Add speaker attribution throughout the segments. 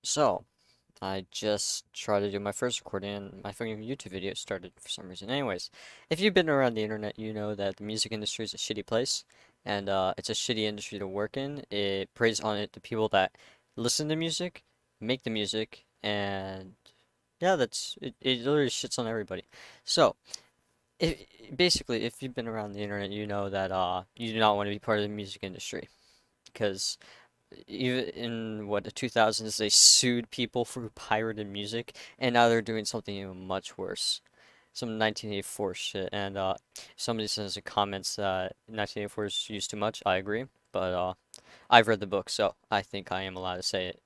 Speaker 1: So, I just tried to do my first recording and my fucking YouTube video started for some reason. Anyways, if you've been around the internet, you know that the music industry is a shitty place and it's a shitty industry to work in. It preys on it the people that listen to music, make the music, and yeah, it literally shits on everybody. So, if, basically, if you've been around the internet, you know that you do not want to be part of the music industry because even in what the 2000s they sued people for pirated music and now they're doing something even much worse, some 1984 shit. And somebody says in comments that 1984 is used too much. I agree, but I've read the book, so I think I am allowed to say it.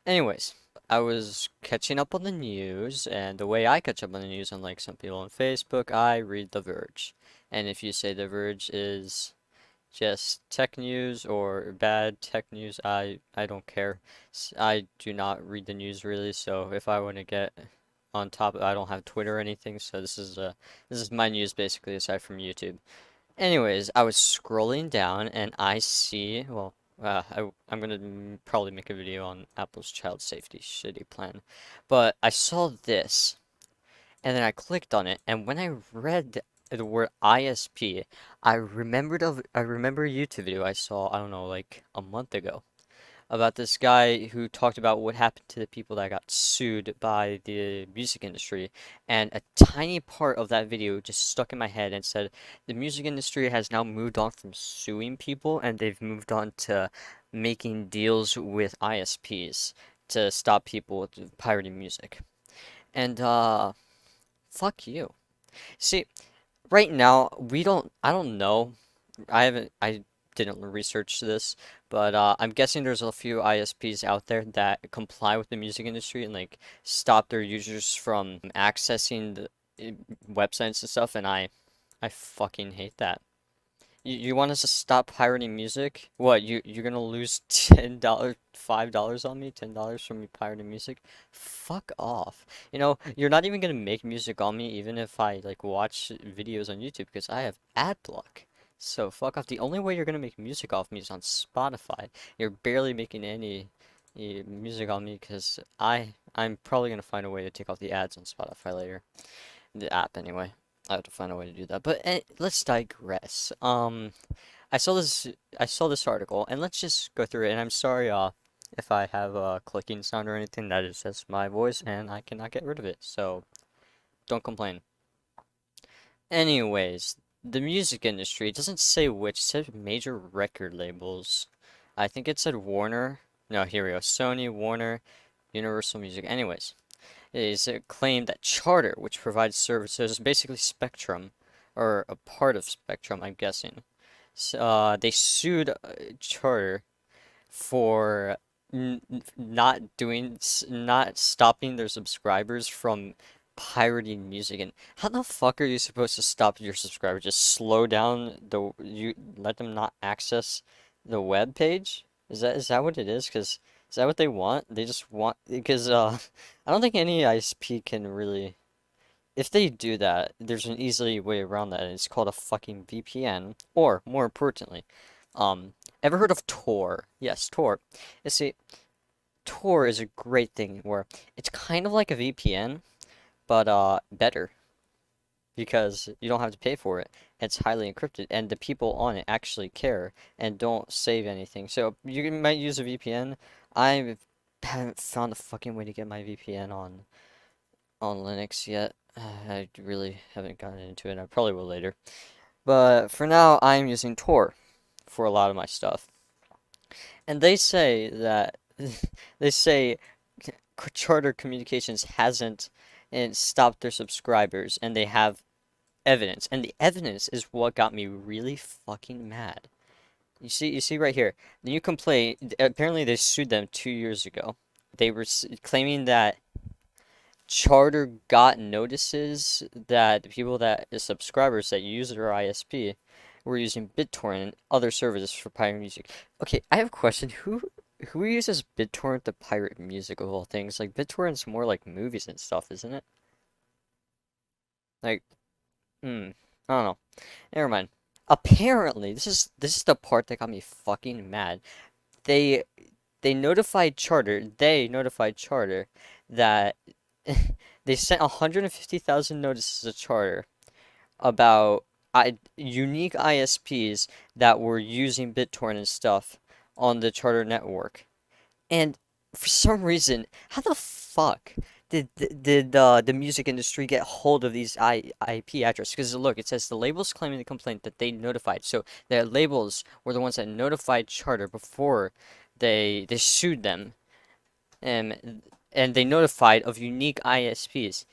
Speaker 1: Anyways, I was catching up on the news, and the way I catch up on the news, unlike some people on Facebook, I read The Verge. And if you say The Verge is just tech news or bad tech news, I don't care. I do not read the news really, so if I want to get on top, I don't have Twitter or anything, so this is my news basically aside from YouTube. Anyways, I was scrolling down and I see, well, I'm gonna probably make a video on Apple's child safety shitty plan, but I saw this and then I clicked on it, and when I read the word ISP, I remember a YouTube video I saw, I don't know, like a month ago, about this guy who talked about what happened to the people that got sued by the music industry, and a tiny part of that video just stuck in my head and said the music industry has now moved on from suing people and they've moved on to making deals with ISPs to stop people with pirating music. And fuck you. See, right now I don't know. I didn't research this, but I'm guessing there's a few ISPs out there that comply with the music industry and like stop their users from accessing the websites and stuff, and I fucking hate that. You want us to stop pirating music? What, you're gonna lose $10, $5 on me? $10 from me pirating music? Fuck off. You know, you're not even gonna make music on me even if I like watch videos on YouTube because I have ad block. So fuck off. The only way you're gonna make music off me is on Spotify. You're barely making any music on me because I'm probably gonna find a way to take off the ads on Spotify later. The app anyway. I have to find a way to do that. But let's digress. I saw this article, and let's just go through it. And I'm sorry, if I have a clicking sound or anything. That is just my voice, and I cannot get rid of it. So don't complain. Anyways, the music industry, it doesn't say which. It said major record labels. I think it said Warner. No, here we go. Sony, Warner, Universal Music. Anyways, it is a claim that Charter, which provides services, basically Spectrum, or a part of Spectrum, I'm guessing. They sued Charter for not stopping their subscribers from pirating music. And how the fuck are you supposed to stop your subscribers? Just slow down you let them not access the web page? Is that what it is? Because is that what they want? They just want because I don't think any ISP can really. If they do that, there's an easy way around that, and it's called a fucking VPN. Or, more importantly, ever heard of Tor? Yes, Tor. You see, Tor is a great thing where it's kind of like a VPN, but better because you don't have to pay for it. It's highly encrypted, and the people on it actually care and don't save anything. So you might use a VPN. I haven't found a fucking way to get my VPN on Linux yet. I really haven't gotten into it. I probably will later. But for now, I'm using Tor for a lot of my stuff. And they say that they say Charter Communications hasn't and stopped their subscribers, and they have evidence. And the evidence is what got me really fucking mad. You see right here. The new complaint. Apparently, they sued them 2 years ago. They were claiming that Charter got notices that the people that the subscribers that use their ISP were using BitTorrent and other services for pirating music. Okay, I have a question. Who uses BitTorrent to pirate music of all things? Like BitTorrent's more like movies and stuff, isn't it? Like, I don't know. Never mind. Apparently, this is the part that got me fucking mad. They They notified Charter that they sent 150,000 notices to Charter about unique ISPs that were using BitTorrent and stuff on the Charter network. And for some reason, how the fuck did the music industry get hold of these IP addresses? Because look, it says the labels claiming the complaint that they notified. So the labels were the ones that notified Charter before they sued them, and they notified of unique ISPs.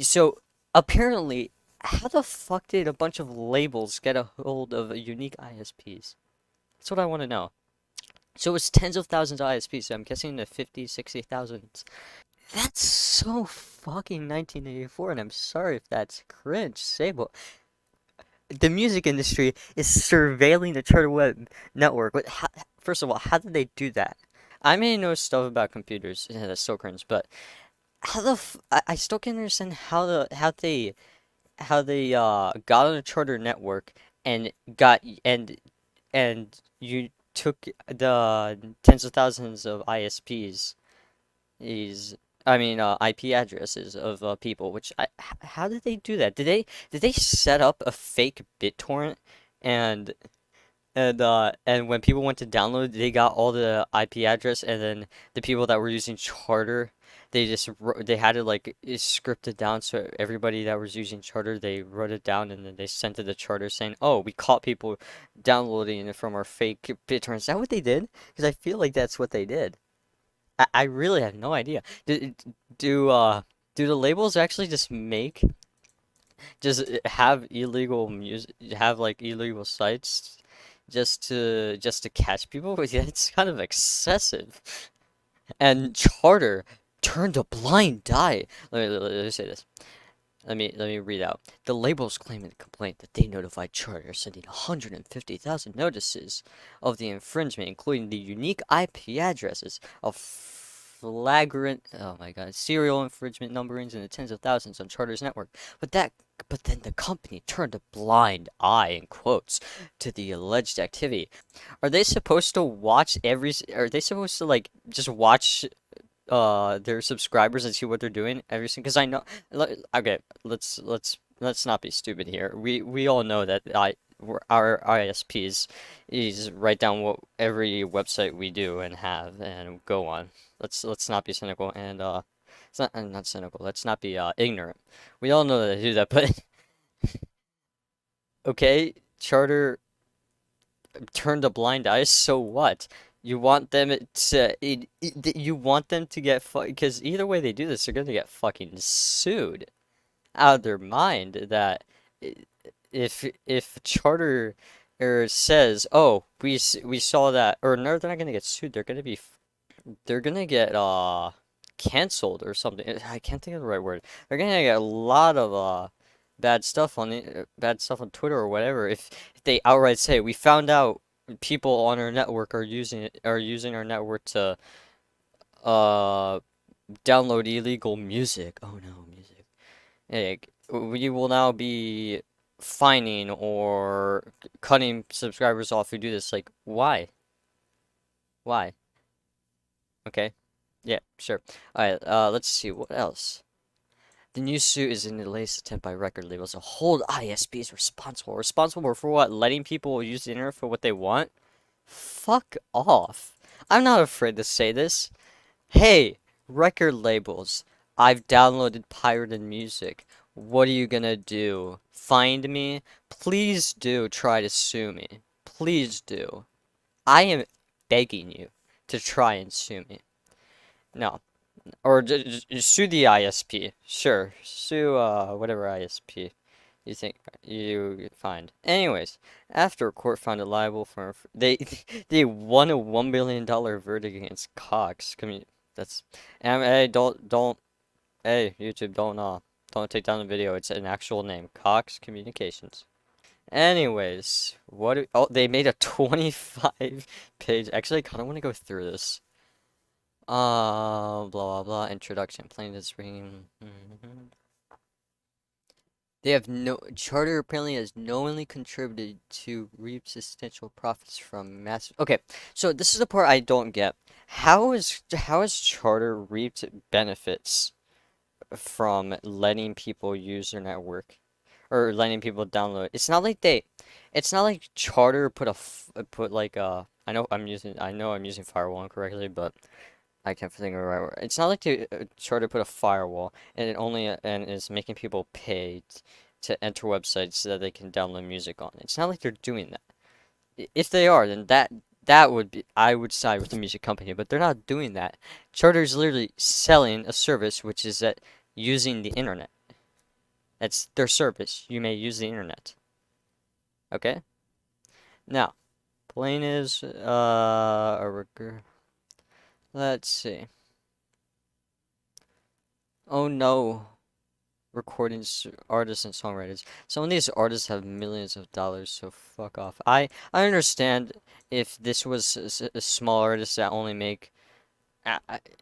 Speaker 1: So apparently, how the fuck did a bunch of labels get a hold of unique ISPs? That's what I want to know. So it's tens of thousands of ISPs, so I'm guessing the 50, 60,000. That's so fucking 1984, and I'm sorry if that's cringe, Sable. The music industry is surveilling the Charter Web network. But first of all, how did they do that? I may know stuff about computers, yeah, that's so cringe, but I still can't understand how they got on a Charter network and got and you took the tens of thousands of ISPs, is I mean IP addresses of people. Which how did they do that? Did they set up a fake BitTorrent and and when people went to download, they got all the IP address, and then the people that were using Charter, they had it like scripted down, so everybody that was using Charter, they wrote it down, and then they sent it to Charter saying, "Oh, we caught people downloading it from our fake BitTorrent." Is that what they did? Because I feel like that's what they did. I really have no idea. Do do the labels actually just have illegal music, have like illegal sites just to catch people? Yeah, it's kind of excessive. And Charter turned a blind eye. Let me say this. Let me read out. The labels claim in the complaint that they notified Charter, sending 150,000 notices of the infringement, including the unique IP addresses of flagrant, oh my God, serial infringement numberings in the tens of thousands on Charter's network. But that, but then the company turned a blind eye, in quotes, to the alleged activity. Are they supposed to watch Are they supposed to like just watch their subscribers and see what they're doing everything? Because I know, okay, let's not be stupid here. We all know that our ISPs is write down what every website we do and have and go on. Let's not be cynical, and it's not cynical. Let's not be ignorant. We all know that they do that, but okay, Charter turned a blind eye, so what? You want them you want them to get because either way they do this, they're gonna get fucking sued out of their mind. That if Charter says, "Oh, we saw that," or no, they're not gonna get sued. They're gonna get canceled or something. I can't think of the right word. They're gonna get a lot of bad stuff on Twitter or whatever if they outright say, "We found out people on our network are using our network to uh download illegal music." Oh no, music. We will now be fining or cutting subscribers off who do this. Like, why? Why? Okay. Yeah, sure. Alright, let's see, what else? The new suit is in the latest attempt by record labels to hold ISPs responsible. Responsible for what? Letting people use the internet for what they want? Fuck off. I'm not afraid to say this. Hey, record labels, I've downloaded pirated music. What are you gonna do? Find me? Please do try to sue me. Please do. I am begging you to try and sue me. No. Or sue the ISP. Sure. Sue whatever ISP you think you find. Anyways, after a court found it liable for they won a $1 billion verdict against Cox. That's and hey, don't hey, YouTube, don't take down the video. It's an actual name, Cox Communications. Anyways, oh, they made a 25 page. Actually, I kind of want to go through this. Blah blah blah. Introduction. Playing this ring. They have no Charter apparently has knowingly contributed to reap substantial profits from massive. Okay, so this is the part I don't get. How is Charter reaped benefits from letting people use their network or letting people download? It's not like Charter put put like I know I'm using firewall incorrectly, but I can't think of the right word. It's not like they try to put a firewall and it only and is making people pay to enter websites so that they can download music on it. It's not like they're doing that. If they are, then that would be I would side with the music company, but they're not doing that. Charter is literally selling a service which is that using the internet. That's their service. You may use the internet. Okay? Now, plane is let's see. Oh no. Recordings, artists and songwriters. Some of these artists have millions of dollars, so fuck off. I understand if this was a small artist that only make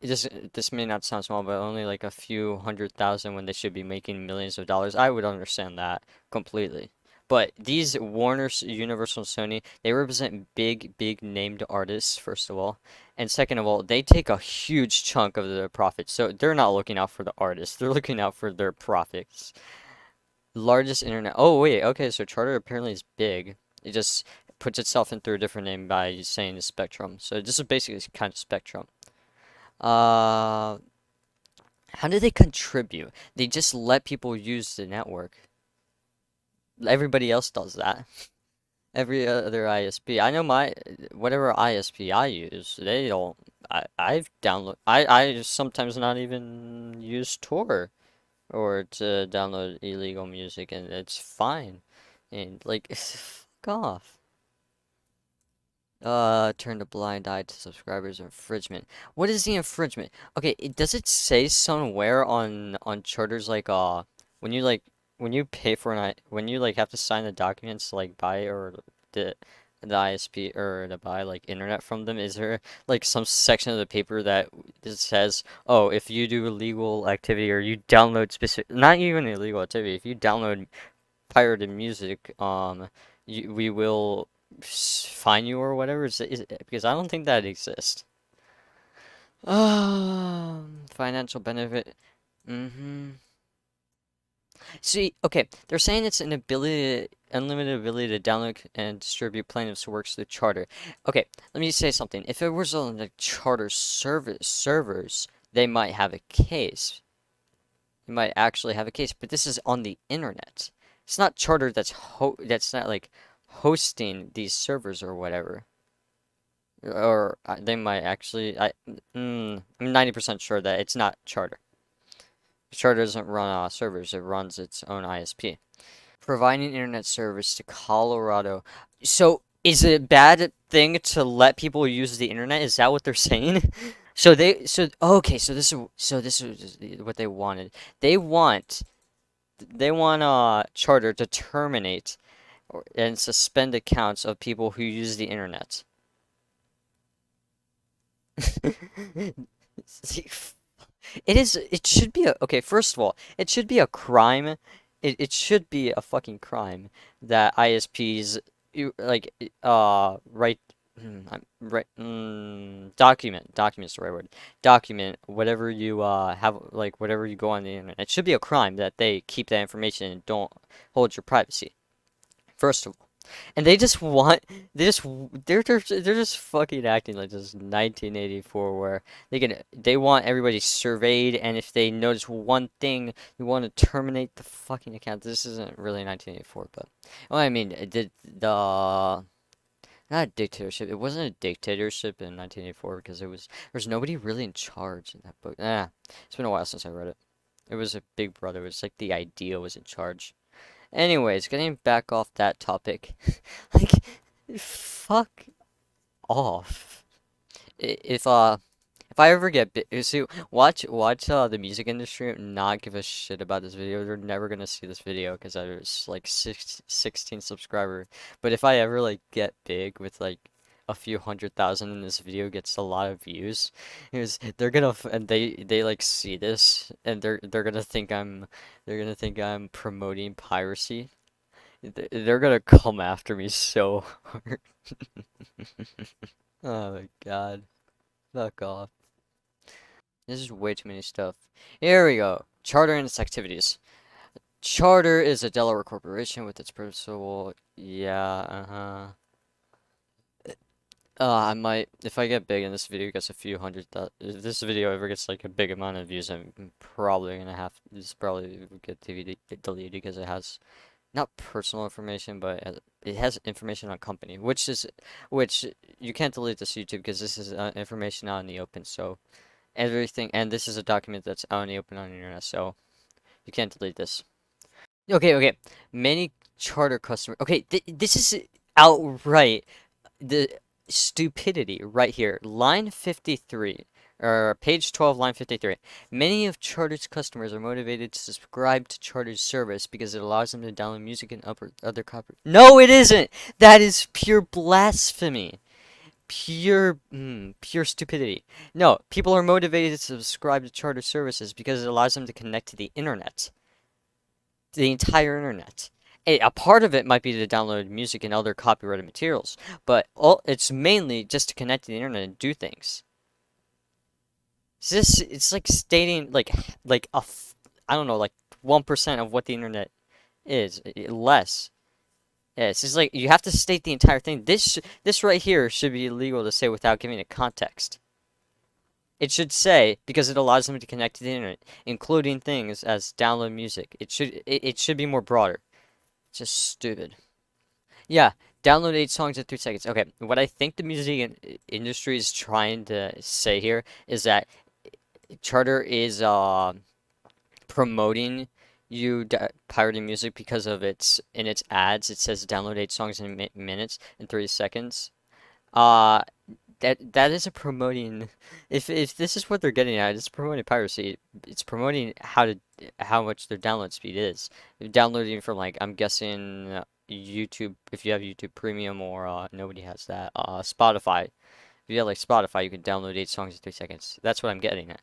Speaker 1: this may not sound small, but only like a few 100,000 when they should be making millions of dollars. I would understand that completely. But these Warner, Universal, and Sony, they represent big named artists, first of all. And second of all, they take a huge chunk of their profits. So they're not looking out for the artists. They're looking out for their profits. Largest internet. Oh, wait. Okay, so Charter apparently is big. It just puts itself in through a different name by saying the Spectrum. So this is basically kind of Spectrum. Uh, how do they contribute? They just let people use the network. Everybody else does that. Every other ISP. I know my whatever ISP I use, they don't. I sometimes not even use Tor or to download illegal music, and it's fine. And like, fuck off. Turn a blind eye to subscribers infringement. What is the infringement? Okay, does it say somewhere on Charter's like when you like when you pay for when you like have to sign the documents to like buy or the the ISP or to buy like internet from them, is there like some section of the paper that it says, oh, if you do illegal activity or you download specific, not even illegal activity, if you download pirated music, we will fine you or whatever. Because I don't think that exists. Financial benefit. Mm-hmm. See, okay, they're saying it's an ability, unlimited ability to download and distribute plaintiffs' works through Charter. Okay, let me say something. If it was on the Charter servers, they might have a case. You might actually have a case, but this is on the internet. It's not Charter that's not like hosting these servers or whatever. Or they might actually I'm 90% sure that it's not Charter. Charter doesn't run servers, it runs its own ISP. Providing internet service to Colorado. So is it a bad thing to let people use the internet? Is that what they're saying? Okay, so this is what they wanted. They want they want Charter to terminate and suspend accounts of people who use the internet. It should be okay, first of all, it should be a crime. It should be a fucking crime that ISPs like right right document's the right word. Document whatever you have like whatever you go on the internet. It should be a crime that they keep that information and don't hold your privacy. First of all. And they just they're just fucking acting like this is 1984 where they want everybody surveyed, and if they notice one thing you want to terminate the fucking account. This isn't really 1984, but well, I mean it did the not a dictatorship. It wasn't a dictatorship in 1984 because there was nobody really in charge in that book. It's been a while since I read it. It was a big brother. It was like the idea was in charge. Anyways, getting back off that topic, like, fuck off. If I ever get big, see, watch the music industry not give a shit about this video. They're never gonna see this video because I was like 16 subscribers. But if I ever like get big with like a few 100,000 and this video gets a lot of views, they're gonna and they like see this and they're gonna think I'm promoting piracy. They're gonna come after me so hard. Oh my God. Fuck off. This is way too many stuff. Here we go. Charter and its activities. Charter is a Delaware corporation with its principal. Yeah, I might, if I get big and this video gets a few hundred thousand, if this video ever gets like a big amount of views, I'm probably gonna have, this probably will get deleted because it has, not personal information, but it has information on company, which you can't delete this YouTube because this is information out in the open, so everything, and this is a document that's out in the open on the internet, so you can't delete this. Okay, okay. Many charter customers. Okay, this is outright the stupidity right here. Line 53, or page 12, line 53. Many of Charter's customers are motivated to subscribe to Charter's service because it allows them to download music and other copy. No, it isn't. That is pure blasphemy. Pure stupidity. No, people are motivated to subscribe to Charter services because it allows them to connect to the internet. The entire internet. A part of it might be to download music and other copyrighted materials, but it's mainly just to connect to the internet and do things. It's like stating like I don't know, like 1% of what the internet is, less. Yeah, it's just like you have to state the entire thing. This right here should be illegal to say without giving it context. It should say because it allows them to connect to the internet, including things as download music. It should be more broader. It's just stupid. Yeah, download 8 songs in 3 seconds. Okay, what I think the music industry is trying to say here is that Charter is promoting you pirating music because of in its ads. It says download 8 songs in minutes in 3 seconds. Uh, that isn't promoting. If this is what they're getting at, it's promoting piracy. It's promoting how much their download speed is. Downloading from like I'm guessing YouTube, if you have YouTube Premium, or nobody has that. Spotify. If you have like Spotify, you can download 8 songs in 3 seconds. That's what I'm getting at.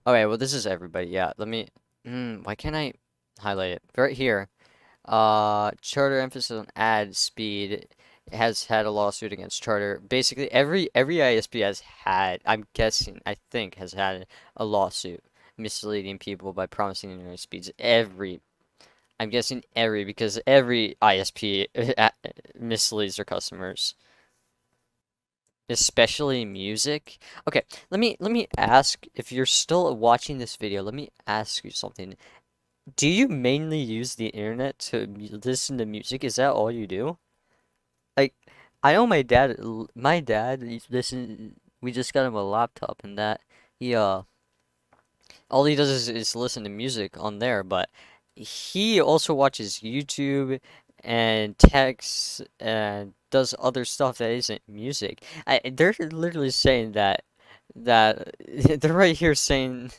Speaker 1: Okay, well this is everybody. Yeah, let me. Why can't I highlight it right here? Charter emphasis on ad speed has had a lawsuit against Charter. Basically, every ISP has had, I'm guessing, I think, has had a lawsuit misleading people by promising internet speeds. I'm guessing because every ISP misleads their customers, especially music. Okay, let me ask, if you're still watching this video, let me ask you something. Do you mainly use the internet to listen to music? Is that all you do? Like, I know my dad, we just got him a laptop and that he all he does is listen to music on there, but he also watches YouTube and texts and does other stuff that isn't music. They're literally saying that they're right here saying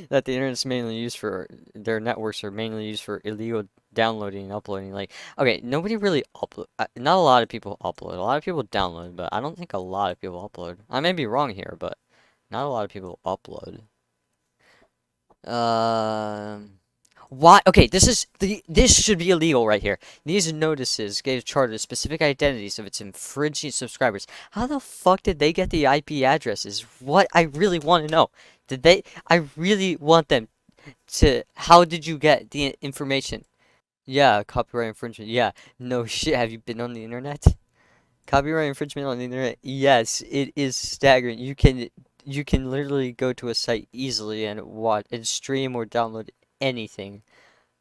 Speaker 1: that the internet's mainly used for their networks are mainly used for illegal downloading and uploading. Like, okay, nobody really upload. Not a lot of people upload. A lot of people download, but I don't think a lot of people upload. I may be wrong here, but not a lot of people upload. Um, why? Okay, this should be illegal right here. These notices gave Charter specific identities of its infringing subscribers. How the fuck did they get the IP addresses? What I really want to know. Did they? I really want them to. How did you get the information? Yeah, copyright infringement. Yeah, no shit. Have you been on the internet? Copyright infringement on the internet. Yes, it is staggering. You can literally go to a site easily and watch and stream or download anything.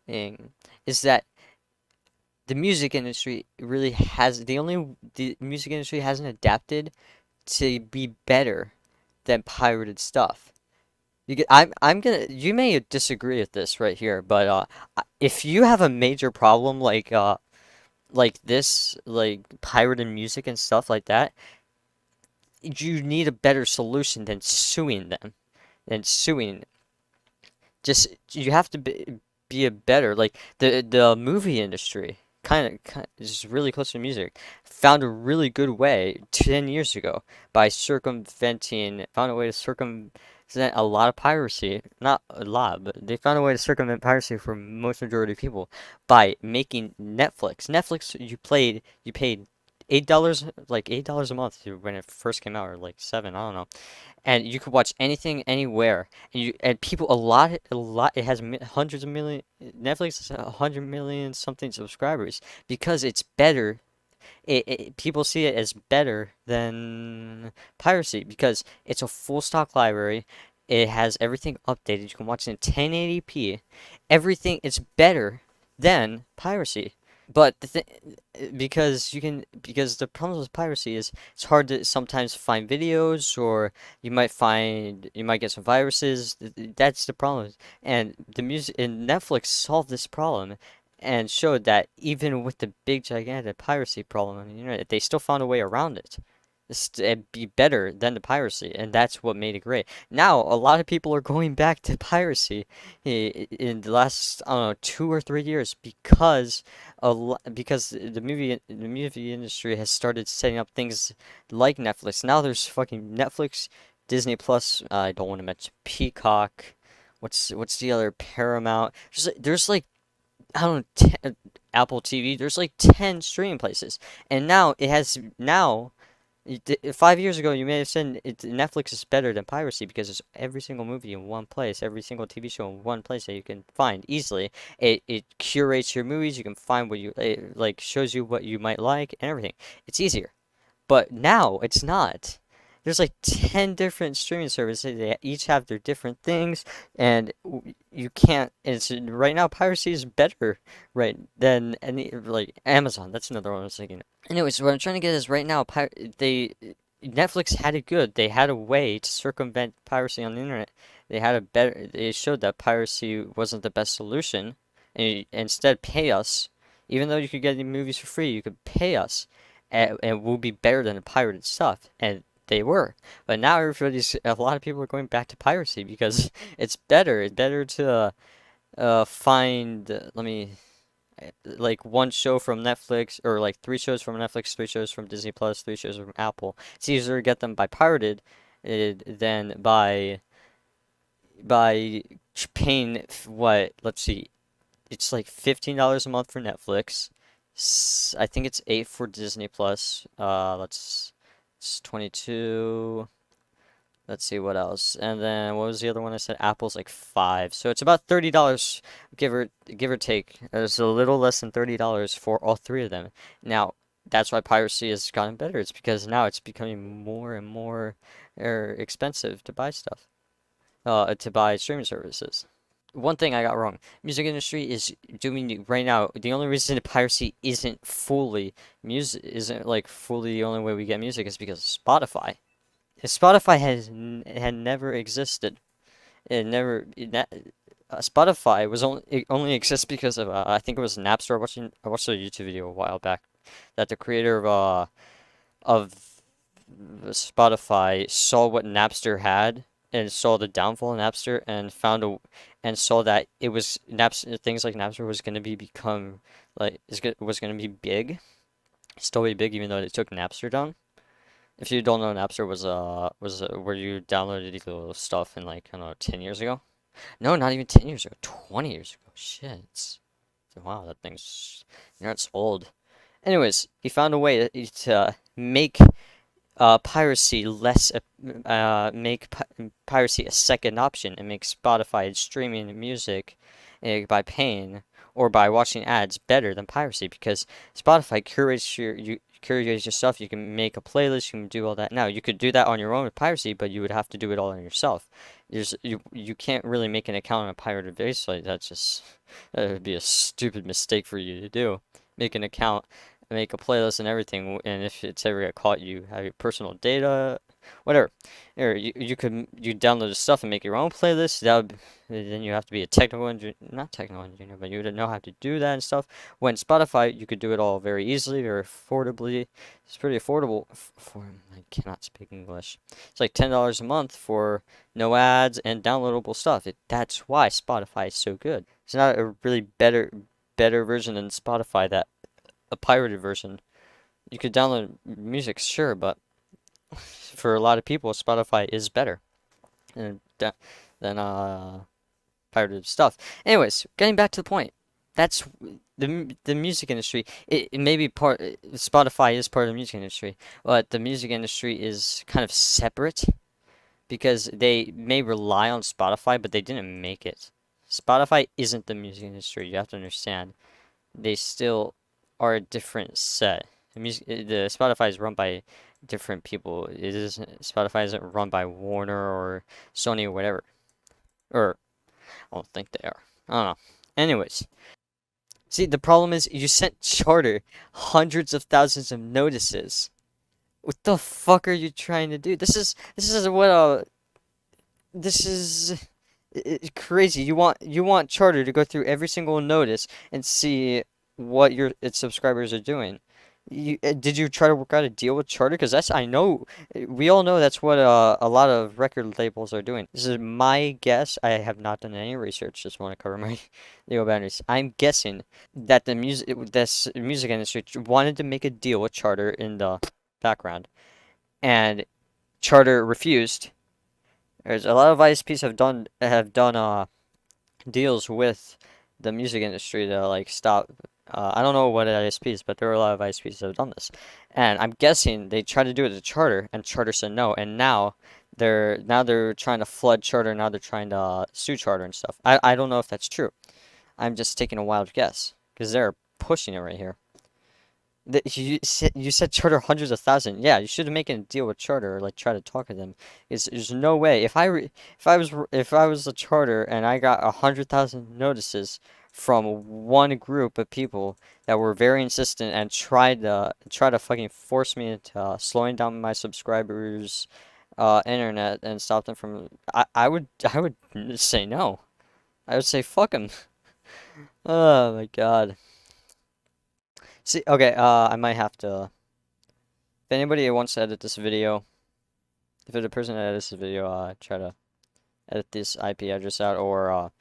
Speaker 1: Is that the music industry really has the music industry hasn't adapted to be better than pirated stuff. You may disagree with this right here, but if you have a major problem like this, like pirated music and stuff like that, you need a better solution than suing them. Than suing. Just you have to be a better, like the movie industry. kind of is really close to music, found a really good way 10 years ago by found a way to circumvent a lot of piracy. Not a lot, but they found a way to circumvent piracy for most majority of people by making Netflix. Netflix, you paid $8, like $8 a month when it first came out, or like seven, I don't know, and you could watch anything anywhere. And people a lot it has hundreds of million. Netflix has 100 million something subscribers because it's better. People see it as better than piracy because it's a full stock library. It has everything updated. You can watch it in 1080p. Everything, it's better than piracy. But because the problem with piracy is it's hard to sometimes find videos, or you might get some viruses. That's the problem. And the music and Netflix solved this problem and showed that even with the big gigantic piracy problem on the internet, they still found a way around it. It'd be better than the piracy, and that's what made it great. Now, a lot of people are going back to piracy in the last, I don't know, 2 or 3 years because the movie industry has started setting up things like Netflix. Now there's fucking Netflix, Disney Plus. I don't want to mention Peacock. What's the other Paramount? There's like I don't know, Apple TV. There's like 10 streaming places, and now it has now. 5 years ago, you may have said Netflix is better than piracy because it's every single movie in one place, every single TV show in one place that you can find easily. It curates your movies. You can find what you like, shows you what you might like and everything. It's easier. But now it's not. There's like 10 different streaming services. They each have their different things, and you can't. It's right now piracy is better, right, than any like Amazon. That's another one I was thinking. Anyways, what I'm trying to get is right now, they Netflix had it good. They had a way to circumvent piracy on the internet. They had a better. They showed that piracy wasn't the best solution, and instead pay us. Even though you could get the movies for free, you could pay us, and we'll be better than the pirated stuff. And they were. But now a lot of people are going back to piracy because it's better. It's better to find. Let me like one show from Netflix, or like three shows from Netflix, three shows from Disney Plus, three shows from Apple. It's easier to get them by pirated than by paying what? Let's see. It's like $15 a month for Netflix. I think it's 8 for Disney Plus. It's 22. Let's see what else. And then what was the other one I said? Apple's like 5. So it's about $30, give or take. It's a little less than $30 for all three of them. Now, that's why piracy has gotten better. It's because now it's becoming more and more expensive to buy stuff, to buy streaming services. One thing I got wrong. Music industry is doing right now. The only reason piracy isn't like fully the only way we get music is because of Spotify. Spotify had never existed. It never Spotify was only it only exists because of I think it was Napster. I watched a YouTube video a while back that the creator of Spotify saw what Napster had and saw the downfall of Napster and saw that it was Napster things like Napster was going to become like was going to be big, still be big even though it took Napster down. If you don't know, Napster was where you downloaded illegal stuff in like I don't know 10 years ago. No, not even 10 years ago, 20 years ago. Shit. Wow, that thing's it's old. Anyways, he found a way to make piracy less make piracy a second option and make Spotify streaming music by paying or by watching ads better than piracy because Spotify curates your stuff. You can make a playlist. You can do all that. Now you could do that on your own with piracy, but you would have to do it all on yourself. You can't really make an account on a pirated base like that's just that would be a stupid mistake for you to do. Make an account, make a playlist and everything, and if it's ever get caught, you have your personal data, whatever. Or you download the stuff and make your own playlist. Then you have to be a technical engineer, not technical engineer, but you would know how to do that and stuff. When Spotify, you could do it all very easily, very affordably. It's pretty affordable for I cannot speak English. It's like $10 a month for no ads and downloadable stuff. That's why Spotify is so good. It's not a really better version than Spotify that a pirated version. You could download music, sure, but for a lot of people, Spotify is better than pirated stuff. Anyways, getting back to the point. That's the music industry. It may be part. Spotify is part of the music industry, but the music industry is kind of separate because they may rely on Spotify, but they didn't make it. Spotify isn't the music industry. You have to understand. They still are a different set. The Spotify is run by different people. It isn't Spotify isn't run by Warner or Sony or whatever. Or I don't think they are. I don't know. Anyways, see the problem is you sent Charter hundreds of thousands of notices. What the fuck are you trying to do? This is what this is crazy. You want Charter to go through every single notice and see what its subscribers are doing. Did you try to work out a deal with Charter? Because that's I know we all know that's what a lot of record labels are doing. This is my guess. I have not done any research. Just want to cover my legal boundaries. I'm guessing that this music industry wanted to make a deal with Charter in the background, and Charter refused. There's a lot of ISPs have done deals with the music industry to like stop. I don't know what ISPs, but there are a lot of ISPs that have done this, and I'm guessing they tried to do it to Charter, and Charter said no, and now they're trying to flood Charter. Now they're trying to sue Charter and stuff. I don't know if that's true. I'm just taking a wild guess because they're pushing it right here. You said Charter hundreds of thousands. Yeah, you should have making a deal with Charter or like try to talk to them. There's no way if I was a Charter and I got 100,000 notices from one group of people that were very insistent and tried to fucking force me into slowing down my subscribers' internet and stop them from. I would say no. I would say fuck them. Oh my God. See, okay, I might have to. If anybody wants to edit this video, if it's a person that edits this video, try to edit this IP address out, or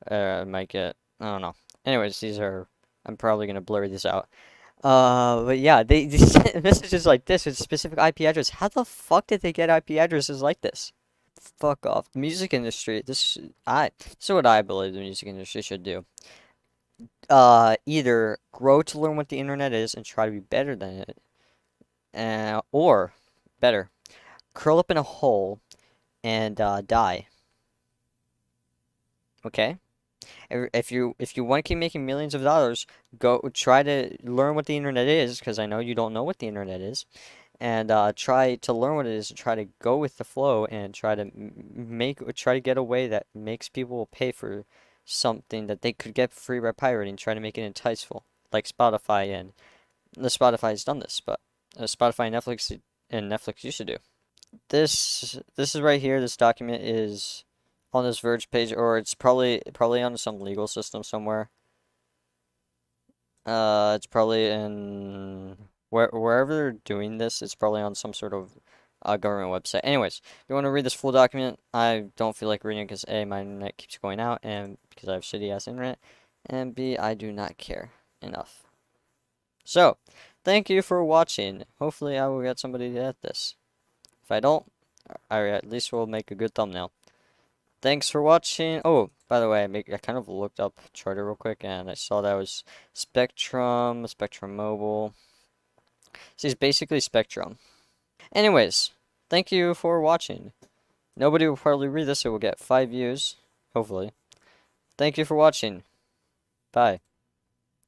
Speaker 1: I might get, I don't know. Anyways, I'm probably gonna blur this out. But yeah, they send messages like this with specific IP address. How the fuck did they get IP addresses like this? Fuck off. The music industry, so what I believe the music industry should do. Either grow to learn what the internet is and try to be better than it, or better, curl up in a hole and die. Okay? If you want to keep making millions of dollars, go try to learn what the internet is, because I know you don't know what the internet is, and try to learn what it is, and try to go with the flow, and try to get a way that makes people pay for something that they could get free by pirating. Try to make it enticeful, like Spotify, and the Spotify has done this, but Spotify and Netflix used to do. This is right here. This document is on this Verge page, or it's probably on some legal system somewhere. It's probably in wherever they're doing this. It's probably on some sort of government website. Anyways, if you want to read this full document, I don't feel like reading it because A, my internet keeps going out, and because I have shitty ass internet, and B, I do not care enough. So, thank you for watching. Hopefully, I will get somebody to edit this. If I don't, I at least will make a good thumbnail. Thanks for watching. Oh, by the way, I kind of looked up Charter real quick, and I saw that was Spectrum Mobile. So it's basically Spectrum. Anyways, thank you for watching. Nobody will probably read this, so we'll get 5 views, hopefully. Thank you for watching. Bye.